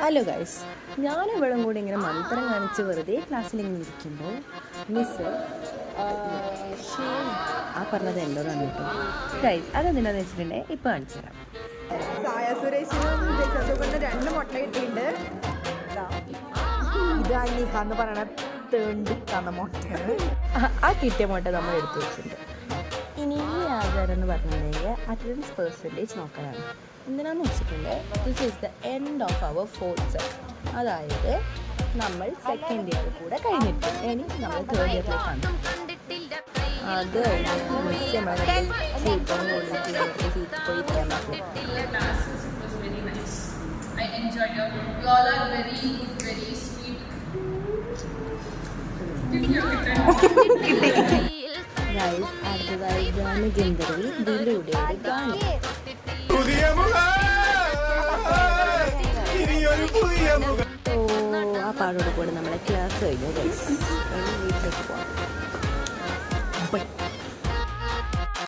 Hello guys, ഞാനിവിടെ കൂടി ഇങ്ങനെ മന്ത്രം കാണിച്ച് വെറുതെ ക്ലാസ്സിൽ ഇങ്ങനെ ഇരിക്കുമ്പോൾ മിസ് ആ പറഞ്ഞത് എന്നോടാണ് കേട്ടോ ഗൈസ്. അതെന്തിനാന്ന് വെച്ചിട്ടുണ്ടെങ്കിൽ ഇപ്പം കാണിച്ചു തരാം. സായ സുരേഷിനും രണ്ട് മുട്ട കിട്ടിയിട്ടുണ്ട്. ഇത് അനിഹ എന്ന് പറയണ തേണ്ടി തന്ന മുട്ടയാണ്. ആ കിട്ടിയ മുട്ട നമ്മൾ എടുത്തു വെച്ചിട്ടുണ്ട്. ഇനി ഈ ആചാരം എന്ന് പറഞ്ഞിട്ടുണ്ടെങ്കിൽ അറ്റൻഡൻസ് പെർസെൻറ്റേജ് നോക്കാനാണ്. എന്തിനാന്ന് വെച്ചിട്ടുണ്ടെങ്കിൽ this is the end of our fourth sem. അതായത് നമ്മൾ സെക്കൻഡ് ഇയർ കൂടെ കഴിഞ്ഞിട്ട് ഇനി നമ്മൾ തേർഡ് ഇയറിലേക്കാണ്. അത് അടുത്തതായി ഗാനഗന്ധർവി ദിലയുടെ ഗാനം. ആ പാടോട് കൂടെ നമ്മളെ ക്ലാസ് കഴിഞ്ഞു. വീട്ടിലേക്ക് പോകാം.